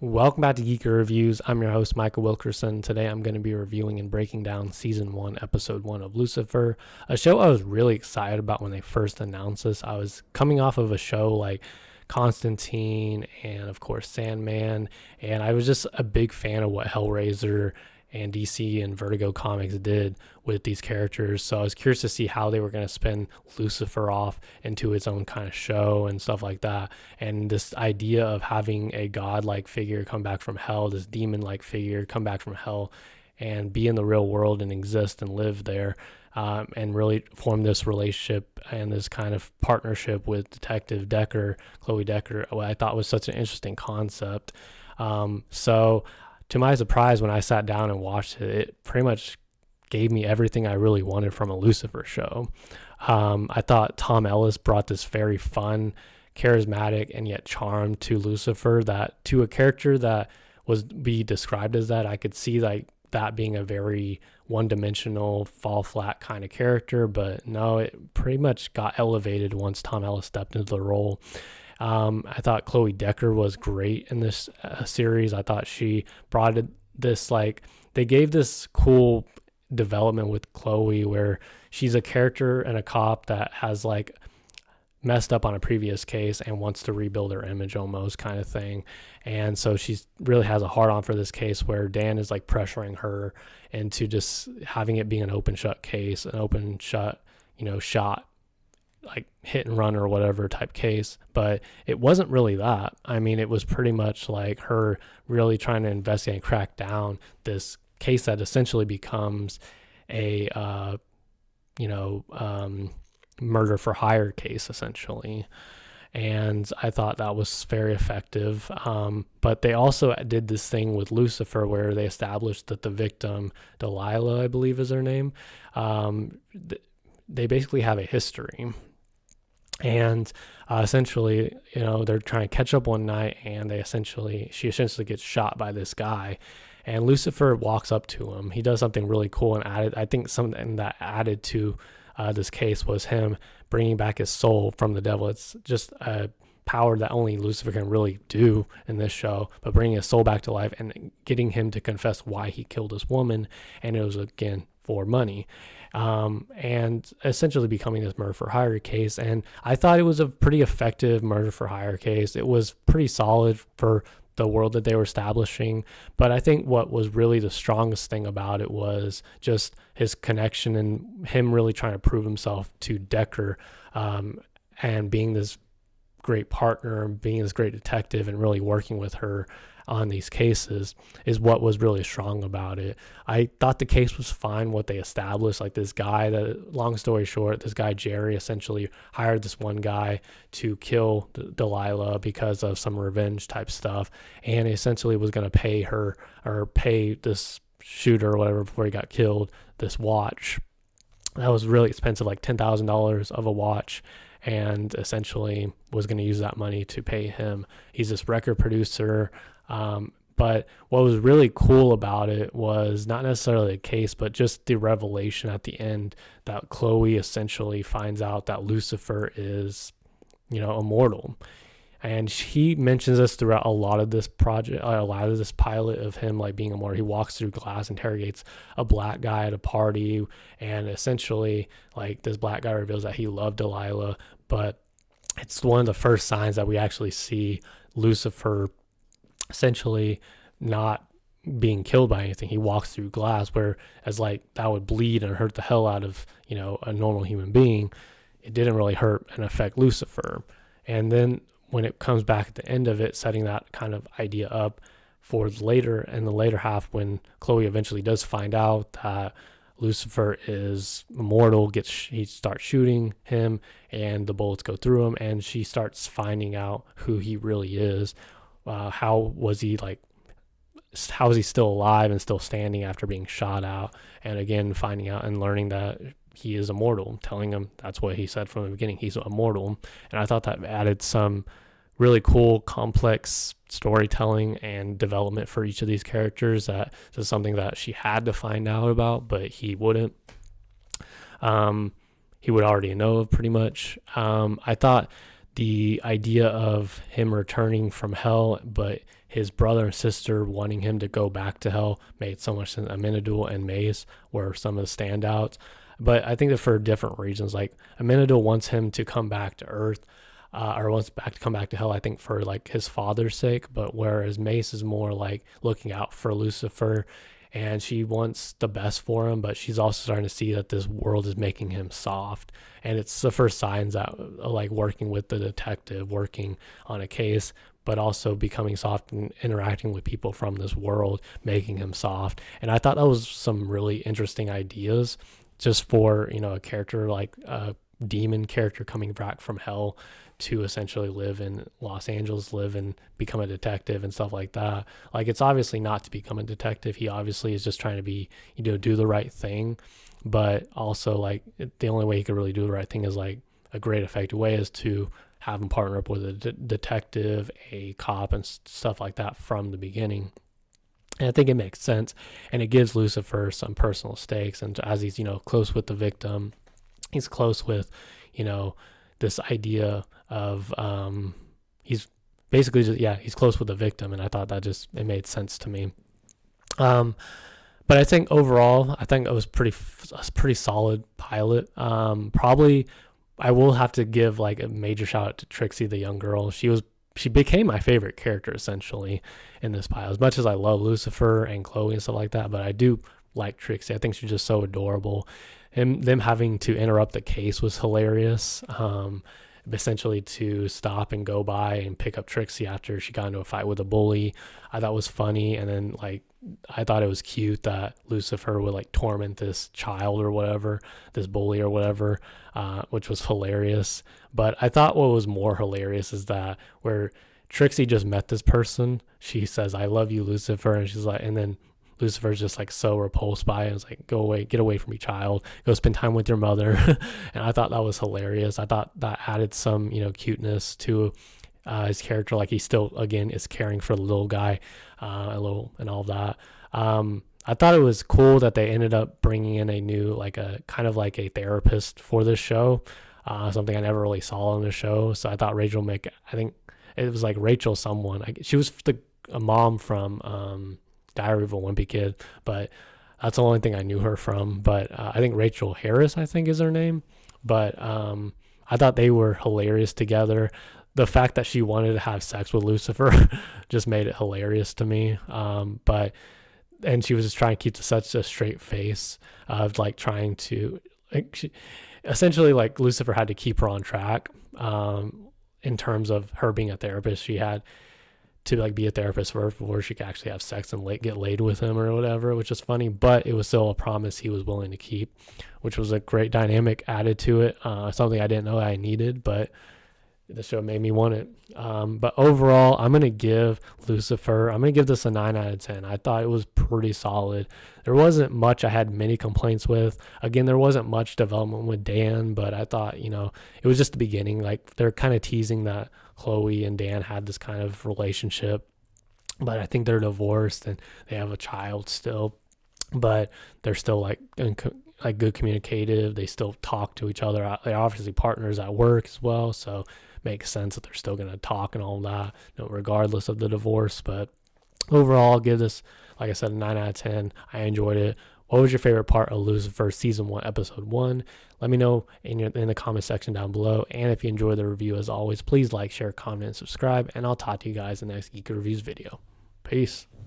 Welcome back to Geeky Reviews. I'm your host, Michael Wilkerson. Today I'm going to be reviewing and breaking down Season 1, Episode 1 of Lucifer, a show I was really excited about when they first announced this. I was coming off of a show like Constantine and, of course, Sandman, and I was just a big fan of what Hellraiser and DC and Vertigo Comics did with these characters. So I was curious to see how they were going to spin Lucifer off into its own kind of show and stuff like that. And this idea of having a godlike figure come back from hell, this demon-like figure come back from hell and be in the real world and exist and live there, and really form this relationship and this kind of partnership with Detective Decker, Chloe Decker, what I thought was such an interesting concept. So to my surprise, when I sat down and watched it, it pretty much gave me everything I really wanted from a Lucifer show. I thought Tom Ellis brought this very fun, charismatic, and yet charm to Lucifer, that to a character that was be described as that, I could see like that being a very one-dimensional, fall flat kind of character, but no, it pretty much got elevated once Tom Ellis stepped into the role. I thought Chloe Decker was great in this series. I thought she brought this, like, they gave this cool development with Chloe where she's a character and a cop that has like messed up on a previous case and wants to rebuild her image almost kind of thing. And so she's really has a hard on for this case where Dan is like pressuring her into just having it being an open shut case, an open shut, shot, like hit and run or whatever type case. But it wasn't really that. I mean, it was pretty much like her really trying to investigate and crack down this case that essentially becomes a murder for hire case essentially. And I thought that was very effective. But they also did this thing with Lucifer where they established that the victim, Delilah, I believe is her name, they basically have a history. And essentially, they're trying to catch up one night, and she essentially gets shot by this guy. And Lucifer walks up to him. He does something really cool and I think something that added to this case was him bringing back his soul from the devil. It's just a power that only Lucifer can really do in this show, but bringing his soul back to life and getting him to confess why he killed this woman. And it was, again, for money. And essentially becoming this murder for hire case. And I thought it was a pretty effective murder for hire case. It was pretty solid for the world that they were establishing. But I think what was really the strongest thing about it was just his connection and him really trying to prove himself to Decker, and being this great partner, being this great detective, and really working with her on these cases is what was really strong about it. I thought the case was fine, what they established, like this guy that, long story short, this guy Jerry essentially hired this one guy to kill Delilah because of some revenge type stuff, and essentially was going to pay her, or pay this shooter or whatever before he got killed, this watch that was really expensive, like $10,000 of a watch, and essentially was going to use that money to pay him. He's this record producer. But what was really cool about it was not necessarily the case, but just the revelation at the end that Chloe essentially finds out that Lucifer is, immortal. And he mentions this throughout a lot of this project, a lot of this pilot of him like being immortal. He walks through glass, interrogates a black guy at a party, and essentially like this black guy reveals that he loved Delilah, but it's one of the first signs that we actually see Lucifer essentially not being killed by anything. He walks through glass, where as like that would bleed and hurt the hell out of a normal human being. It didn't really hurt and affect Lucifer. And then when it comes back at the end of it, setting that kind of idea up for later, in the later half, when Chloe eventually does find out that Lucifer is immortal, he starts shooting him and the bullets go through him, and she starts finding out who he really is. How is he still alive and still standing after being shot out? And again, finding out and learning that he is immortal, telling him that's what he said from the beginning, he's immortal. And I thought that added some really cool, complex storytelling and development for each of these characters. That is something that she had to find out about, but he wouldn't. He would already know pretty much. I thought the idea of him returning from hell, but his brother and sister wanting him to go back to hell made so much sense. Amenadiel and Mase were some of the standouts, but I think that for different reasons. Like Amenadiel wants him to come back to Earth, or wants back to come back to hell, I think for like his father's sake, but whereas Mase is more like looking out for Lucifer, and she wants the best for him, but she's also starting to see that this world is making him soft. And it's the first signs that like working with the detective, working on a case, but also becoming soft and interacting with people from this world, making him soft. And I thought that was some really interesting ideas just for, you know, a character like a demon character coming back from hell to essentially live in Los Angeles, live and become a detective and stuff like that. Like, it's obviously not to become a detective. He obviously is just trying to be, you know, do the right thing. But also, like, the only way he could really do the right thing is like a great effective way is to have him partner up with a detective, a cop, and stuff like that from the beginning. And I think it makes sense. And it gives Lucifer some personal stakes. And as he's, you know, close with the victim, he's close with, you know, this idea of he's basically just, yeah, he's close with the victim. And I thought that just, it made sense to me. But I think overall, I think it was a pretty solid pilot. Probably I will have to give like a major shout out to Trixie, the young girl. She became my favorite character essentially in this pilot. As much as I love Lucifer and Chloe and stuff like that, but I do like Trixie. I think she's just so adorable. And them having to interrupt the case was hilarious. Essentially to stop and go by and pick up Trixie after she got into a fight with a bully, I thought was funny. And then like I thought it was cute that Lucifer would like torment this child or whatever, this bully or whatever, which was hilarious. But I thought what was more hilarious is that where Trixie just met this person, she says, "I love you, Lucifer," and she's like, and then Lucifer's just like so repulsed by it. And it's like, go away, get away from me, child. Go spend time with your mother. And I thought that was hilarious. I thought that added some, you know, cuteness to his character. Like he still, again, is caring for the little guy, and all that. I thought it was cool that they ended up bringing in a new, like a kind of like a therapist for this show. Something I never really saw on the show. So I thought I think it was like Rachel someone. She was a mom from Diary of a Wimpy Kid, but that's the only thing I knew her from. But I think Rachel Harris, I think is her name. But I thought they were hilarious together. The fact that she wanted to have sex with Lucifer just made it hilarious to me. And she was just trying to keep such a straight face of like trying to, like, essentially like Lucifer had to keep her on track in terms of her being a therapist. She had to like be a therapist first before she could actually have sex and get laid with him or whatever, which is funny, but it was still a promise he was willing to keep, which was a great dynamic added to it. Something I didn't know I needed, but the show made me want it. But overall, I'm going to give this a 9 out of 10. I thought it was pretty solid. There wasn't much I had many complaints with. Again, there wasn't much development with Dan, but I thought, you know, it was just the beginning. Like they're kind of teasing that Chloe and Dan had this kind of relationship, but I think they're divorced and they have a child still, but they're still like good communicative. They still talk to each other. They're obviously partners at work as well, so makes sense that they're still going to talk and all that, you know, regardless of the divorce. But overall, I'll give this, like I said, a 9 out of 10. I enjoyed it. What was your favorite part of Lucifer Season 1, Episode 1? Let me know in the comment section down below. And if you enjoyed the review, as always, please like, share, comment, and subscribe. And I'll talk to you guys in the next Geeky Reviews video. Peace.